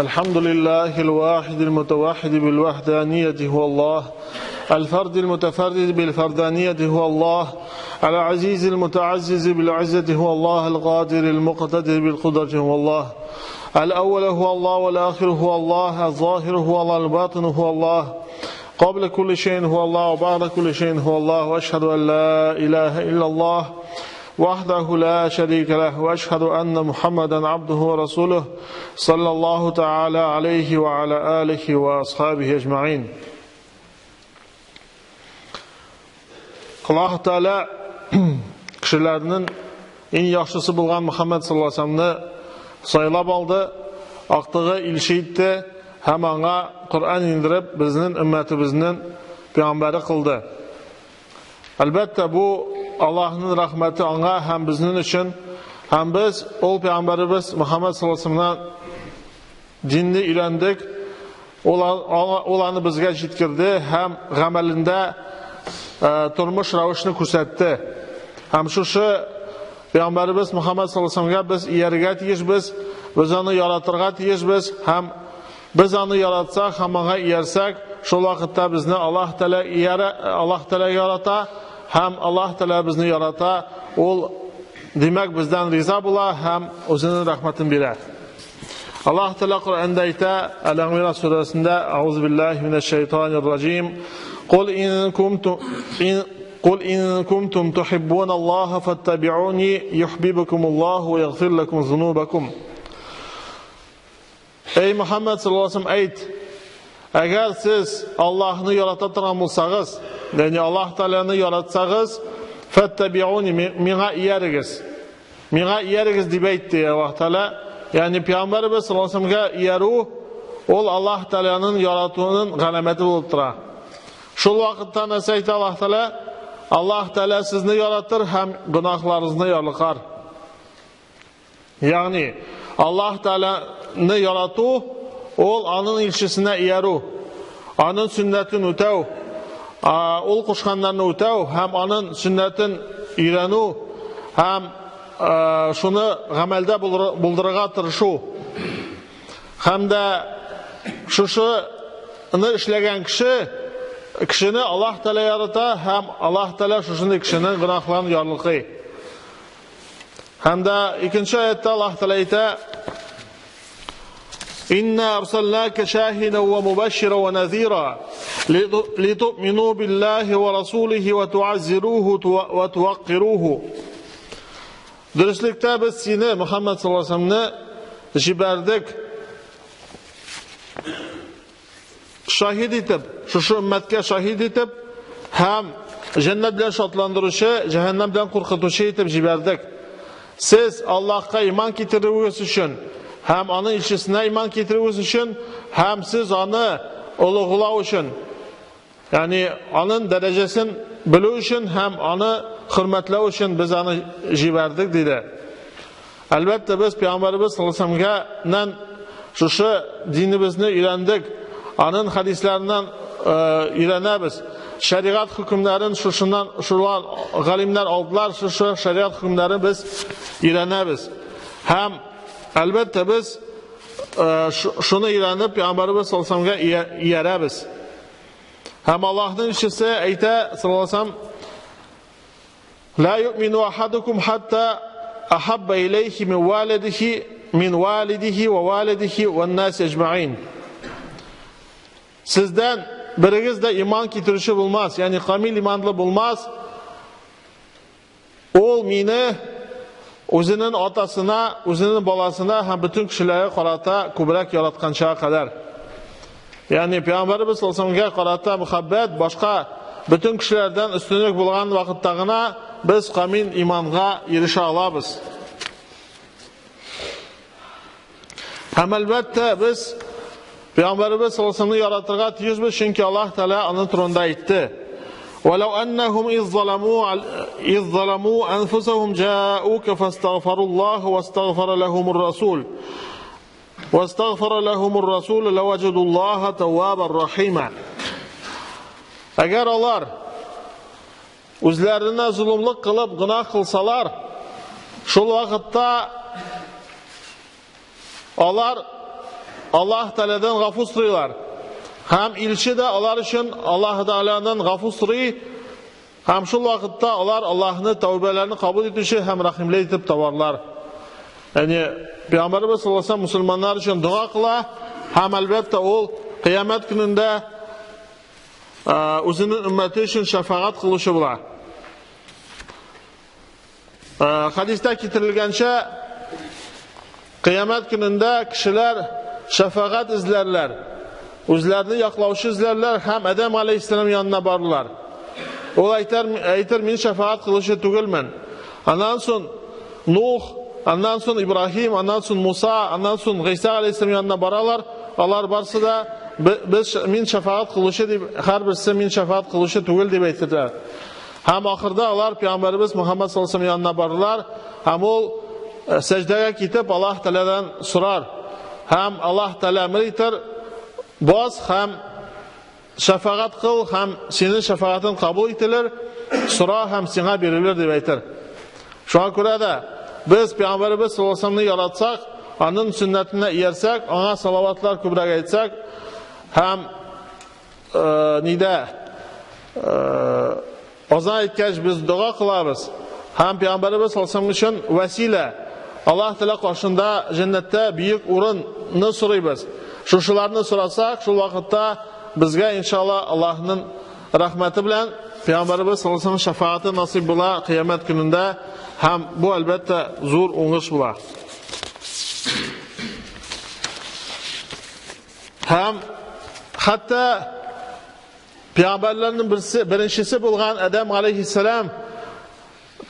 الحمد لله الواحد المتوحد بالوحدانية هو الله، الفرد المتفرد بالفردانية هو الله، العزيز المتعزز بالعزة هو الله، القادر المقتدر بالقدرة هو الله، الأول هو الله والآخر هو الله، الظاهر هو الله الباطن هو الله، قبل كل شيء هو الله وبعد كل شيء هو الله، وأشهد أن لا إله إلا الله وحده لا شريك له، وأشهد أن محمدا عبده ورسوله صلى الله تعالى عليه وعلى آله وأصحابه أجمعين. Allah Teala kişilerinin en yaxşısı bulgan Muhammed sallallahu aleyhi ve sellem'ni saylab aldı, aktığı ilşeydi, hem ona Kur'an indirip biznin ümmetimizin peygamberi kıldı. Elbette bu Allah'ın rahmeti ona hem biznin için, hem biz ol peygamberimiz Muhammed sallallahu aleyhi ve sellem'den dinni ilendik, olanı bizge jitkirdi, hem gamelinde turmuş ravışını kusetti. Hem şu peygamberimiz Muhammed sallallahu aleyhi ve sellem'e biz iyerge tiyiz, biz onu yaratırga tiyiz, hem biz onu yaratsak, hem ona iyersek, şu vakitte bizni Allah Teala yarata, hem Allah Teala bizni yarata, ol demek bizden riza bula, hem özünün rahmetini bilir. Allah Teala Kur'an'da ise El-Anbiya suresinde Euzubillahimineşşeytanirracim قل إن كنتم تحبون الله فاتبعوني يحببكم الله ويغفر لكم ذنوبكم. Ey Muhammed sallallahu aleyhi ve sellem ayt, eğer siz Allah'ını yaratan olsanız, yani Allah Teala'nı yaratsanız, fattabi'uni, mina iyerigiz diye aytdı Allah Teala. Yani Peygamberimiz sallallahu aleyhi ve sellem'e iyeru, ol Allah Teala'nın yaratığının ganemeti bulup dura. Şu vakitte neseydi Allah Teala, Allah Teala sizni yaratır, hem günahlarınızı yarlıkar. Yani Allah Teala'nı yaratı, ol onun ilçisine iyeru, onun sünnetini ötev, ol kuşkanlarını ötev, hem onun sünnetini öğrenu, hem şunu gamelde buldurga tırışı, hem de şunu işlegen kişini Allah Teala yarata, hem Allah Teala şunu kişinin günahlarını yarlıkı. Hem de ikinci ayette Allah Teala ite İnna arsalnake şahiden ve mubeşşiren ve nezira litu'minu billahi ve rasulihi ve tuazziruhu ve tuvakkiruhu. Dürüstlükte biz seni Muhammed sallallahu aleyhi ve sellem'ni jiberdik, şahit etip, şu ümmetke şahit etip, hem cennet bilen şatlandırışı, cehennem bilen korkutucu etip jiberdik. Siz Allah'a iman getiririz için, hem onun ilçesine iman getiririz için, hem siz onu uluğulav için, yani onun derecesini bilü için, hem onu hürmetlev için biz onu jiberdik dedi. Elbette biz Peygamberimiz sallallahu aleyhi ve sellem'den şu dinimizni öğrendik, onun hadislerinden öğreniriz. Şeriat hükümlerin şuralar galimler aldılar, şu şeriat hükümlerini biz öğreniriz. Hem elbette biz şunu öğrenip Peygamberimiz sallallahu aleyhi ve sellem'e iyeririz. Hem Allah'ın işçisi eyte sallallahu aleyhi ve sellem La yu'minu ahadukum hatta ahabba ileyhi min validihi ve validihi ve nâs ecma'in. Sizden biriniz de iman getirişi bulmaz, yani kamil imanlı bulmaz. Ol meni özünün atasına, özünün balasına, hem bütün kişilere karata kubrak yaratkançağa kadar. Yani Peygamberimiz sallallahu aleyhi ve sellem'e karata muhabbet başka bütün kişilerden üstünlük bulgan vakittağına biz kamil imanğa erişe alabız. Hem elbette biz Peygamberimiz sallallahu aleyhi ve sellem'i yaratırga tiyizmiz, çünkü Allah Teala onun turunda itti. وَلَوْ أَنَّهُمْ إِذْ ظَلَمُوا أَنفُسَهُمْ جَاءُوكَ فَاسْتَغْفَرُوا اللّٰهُ وَاسْتَغْفَرَ لَهُمُ الرَّسُولُ لَوَجَدُوا اللّٰهَ تَوَّابًا رَحِيمًا. Eğer onlar özlerine zulümlük kılıp günah kılsalar, şu vakitte onlar Allah Teala'dan gafur sırıyorlar. Hem ilçi de onlar için Allah Teala'dan gafur sırıyor. Hem şu vakitte onlar Allah'ın tövbelerini kabul etmişi hem rahimle etip tavarlar. Yani Peygamberimiz sallallahu aleyhi ve sellem Müslümanlar için dua kıla. Hem elbette ol kıyamet gününde özünün ümmeti için şefaat kılışı bula. Hadiste getirilgençe kıyamet gününde kişiler şefaat izlerler. Özlerini yaklavışı izlerler. Hem Adem aleyhisselam yanına barırlar. O ayter min şefaat kılışı tügülmen. Ondan sonra Nuh, ondan sonra İbrahim, ondan sonra Musa, ondan sonra İsa aleyhisselam yanına baralar. Allah barsı da biz min şefaat kılışı deyip, her birisi min şefaat kılışı tügül deyip aytirler. Hem ahırda onlar Peygamberimiz Muhammed sallallahu aleyhi ve sellem yanına barırlar. Hem ol secdeye gidip Allah Teala'dan sorar. Hem Allah Teala emridir. Boz hem şefaat kıl, hem senin şefaatin kabul edilir. Sura hem sana verilir deyip aytır. Şu an göre de biz Peygamberimiz sallallahu aleyhi ve sellem'i yaratsak, onun sünnetine yersek, ona salavatlar kübrak etsek, hem o zaman etkeç biz dua kılarız. Hem Peygamberimiz sallallahu aleyhi ve sellem için vesile. Allah Teala karşında cennette büyük urun'u soruyuz. Şuşularını sorasak, şu vakitte bizge inşallah Allah'ın rahmeti bilen Peygamberimiz sallallahu aleyhi ve sellem şefaati nasip bula kıyamet gününde. Hem bu elbette zor uğuş bula. Hem hatta Peygamberlerin birincisi bulgan Adem aleyhisselam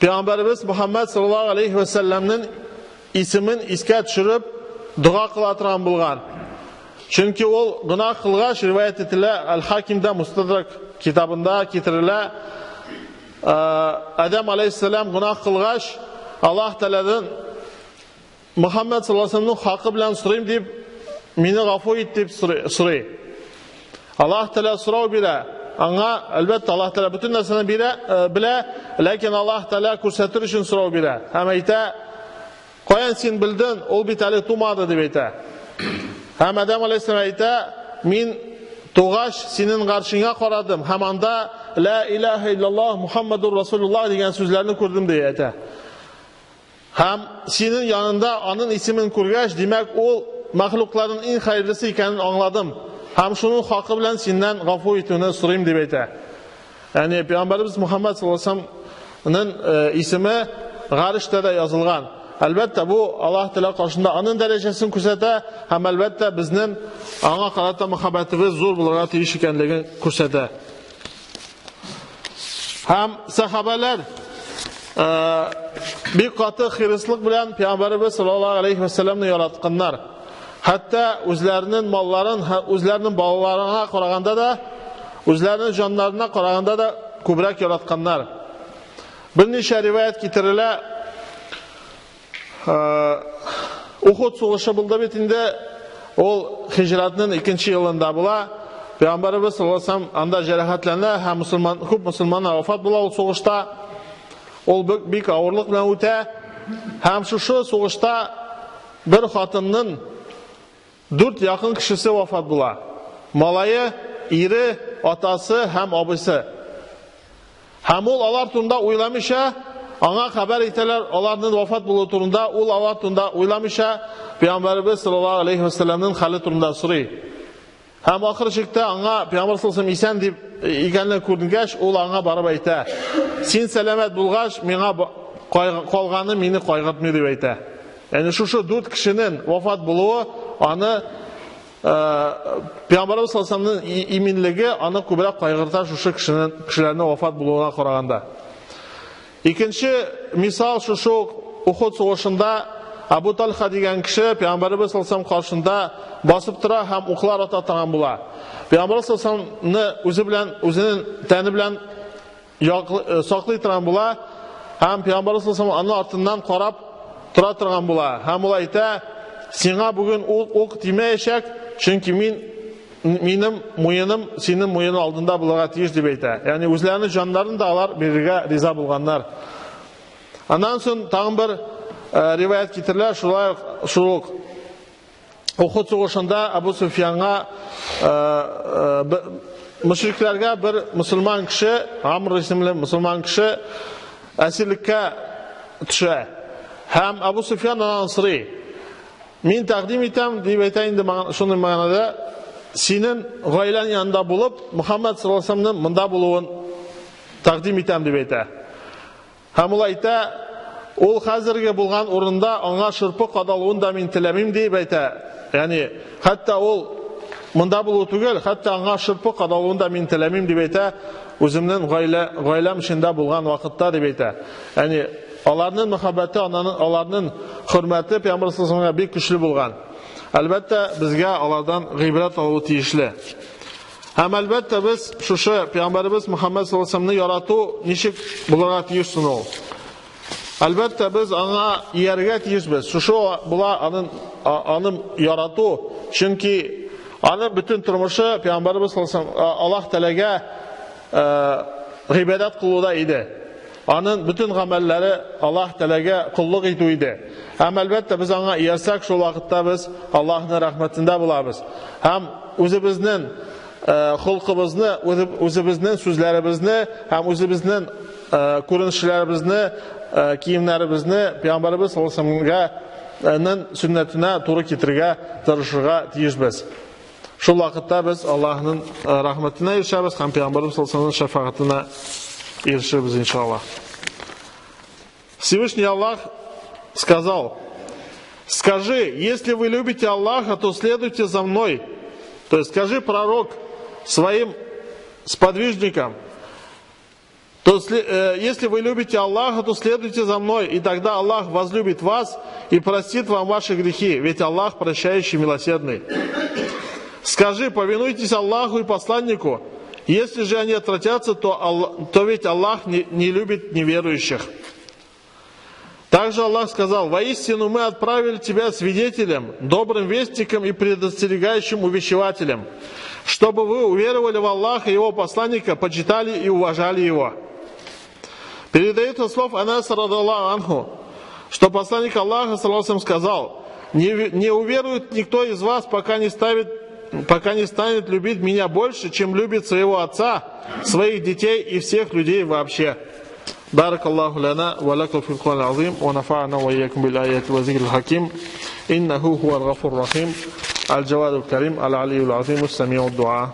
Peygamberimiz Muhammed sallallahu aleyhi ve sellem'nin ismin iske düşürüp dua kılatıran bulgan. Çünkü o günah kılgaç rivayet etile El-Hakim'de Mustadrak kitabında getirile Adem aleyhisselam günah kılgaç Allah Teala'dan Muhammed sallallahu aleyhi ve sellem'nin hakkı bilen sorayım deyip meni gafur et deyip soruyor. Allah Teala sorav bile ana elbette Allah Teala bütün narsani bile lakin Allah Teala ko'rsatir için sorav bile. Hem ayta qo'yan sen bildin ol bitali tumadı deb ayta. Hem Adem aleyhisselam ayta men tug'ash senin qarshingga qaradim. Hem anda la ilahe illallah Muhammedur Resulullah degan so'zlarni ko'rdim deb ayta. Hem senin yanında onun ismini ko'rgach demak o mahlukların en hayırlısı ekanini anladım. Hem şunun hakkı bilen senden gafur ettiğini sorayım deyip ayta. Yani Peygamberimiz Muhammed sallallahu aleyhi ve sellem'nin ismi garişte de yazılgan. Elbette bu Allah Teala karşısında onun derecesini kürsete hem elbette bizden ana karata muhabbetimiz zor bulana teyiş ekanligini kürsete. Hem sahabeler bir katı hırsızlık bilen Peygamberimiz sallallahu aleyhi ve sellem'ni yaratkanlar. Hatta özlerinin malların, özlerinin balalarına qaraganda da, özlerinin canlarına qaraganda da kübrak yaratkanlar. Bir neçe rivayet getirile Uhud soğuşu buldu bitinde ol hicratının 2. yılında bula. Peygamberimiz sallallahu aleyhi ve sellem anda cerahatlandı. Hem көп Müslümanlar vafat bula o soğuşta. Ol büyük ağırlık bilen öte. Hem şu soğuşta bir hatının 4 yakın kişisi vafat bula. Malayı, iri, atası hem abisi. Hem ol alar turunda uylamışa, ana haber iteler alarının vafat bulu turunda, ol alar turunda uylamışa, Peygamberimiz sallallahu aleyhi ve sellem'nin hali turunda soruyor. Hem ahir çıktı, ana Peygamber sallallahu aleyhi ve sellem deyip ikenle kurdungaç, ol ana barıb ayta. Sen selamet bulgaç, mena kalganı meni kaygıtmıyor deyip ayta. Yani şu 4 kişinin vafat buluğu, anı Peygamberimiz sallallahu aleyhi ve sellem'nin iminligi anı kübrak kaygırtar şu kişilerine vafat buluğuna qaraganda. İkinci misal şu Uhud soğuşunda Abu Talha degan kişi Peygamberimiz sallallahu aleyhi ve sellem karşısında basıp tura hem uqlar atatan bula. Peygamberimiz sallallahu aleyhi ve sellem'ni özünün təni bilen saqlay turan bula. Hem Peygamberimiz sallallahu aleyhi ve sellem'nin artından qarab tura turgan bula. Hem ula ayta Sina bugün ok demeyecek çünkü benim moyunum senin moyunun aldığında bulağa tiyiş deyip ayta. Yani özlerinin canlarını da alar birine riza bulganlar. Ondan sonra tağın bir rivayet getiriler şuruk Ухуд сугышында Абу Суфьянга мөшрикләргә бер мусульман кеше, Амр исемле мусульман кеше әсирлеккә төшә. Һәм Абу Суфьян аннан сорый: "Мин тәкъдим итәм", дип әйтә инде шундый мәгънәдә, "Синең гаиләң янында булып, Мөхәммәд саллаллаһу алейһи ва сәлләмнең монда булуын тәкъдим итәм", дип әйтә. Һәм ул әйтә: "Ул хәзерге булган урында аңа шырпы кадалуын да мин теләмим", дип әйтә. Ягъни, хәтта ул монда булу түгел, хәтта аңа шырпы кадалуын да мин теләмим, дип әйтә, үземнең гаиләм эчендә булган вакытта, дип әйтә. Ягъни, аларның мәхәббәте, аларның хөрмәте Пәйгамбәр саллаллаһу алейһи ва сәлләмгә бик көчле булган. Әлбәттә, безгә алардан гыйбрәт алу тиешле. Һәм әлбәттә, без шушы Пәйгамбәрбез Мөхәммәд саллаллаһу алейһи ва сәлләмне ярату ничек булырга тиеш соң ул? Әлбәттә, без аңа ияргә тиешбез. Шушы була аны ярату, чөнки аны бөтен тормышы Пәйгамбәрбез саллаллаһу алейһи ва сәлләм Аллаһ Тәгаләгә гыйбадәт кылуда иде. Аның бөтен гамәлләре Аллаһ Тәгаләгә куллык итү иде. Һәм әлбәттә, без аңа иярсәк, шул вакытта без Аллаһның рәхмәтендә булабыз. Һәм үзебезнең холкыбызны, үзебезнең сүзләребезне һәм үзебезнең күренешләребезне, киемнәребезне Пәйгамбәрбез саллаллаһу алейһи ва сәлләмнең сөннәтенә туры китерергә тырышырга тиешбез. Шул вакытта без Аллаһның рәхмәтенә ирешәбез һәм Пәйгамбәрбез саллаллаһу алейһи ва сәлләмнең шәфаатенә ирешәбез, иншаллаһ. Всевышний Аллах сказал: "Скажи, если вы любите Аллаха, то следуйте за мной". То есть скажи, пророк, своим сподвижникам: "Если вы любите Аллаха, то следуйте за мной, и тогда Аллах возлюбит вас и простит вам ваши грехи, ведь Аллах прощающий, милосердный. Скажи, повинуйтесь Аллаху и посланнику, если же они отвратятся, то ведь Аллах не любит неверующих". Также Аллах сказал: "Воистину мы отправили тебя свидетелем, добрым вестником и предостерегающим увещевателем, чтобы вы уверовали в Аллаха и Его посланника, почитали и уважали Его". Передается слов Анаса радхиаллаху анху, что посланник Аллаха саллаллаху алейхи ва саллям сказал: "Не уверует никто из вас, пока не станет любить меня больше, чем любит своего отца, своих детей и всех людей вообще". بارك الله لنا ولكم في القرآن العظيم ونفعنا وإياكم بالآيات والذكر الحكيم إنه هو الغفور الرحيم الجواد الكريم العلي العظيم السميع الدعاء.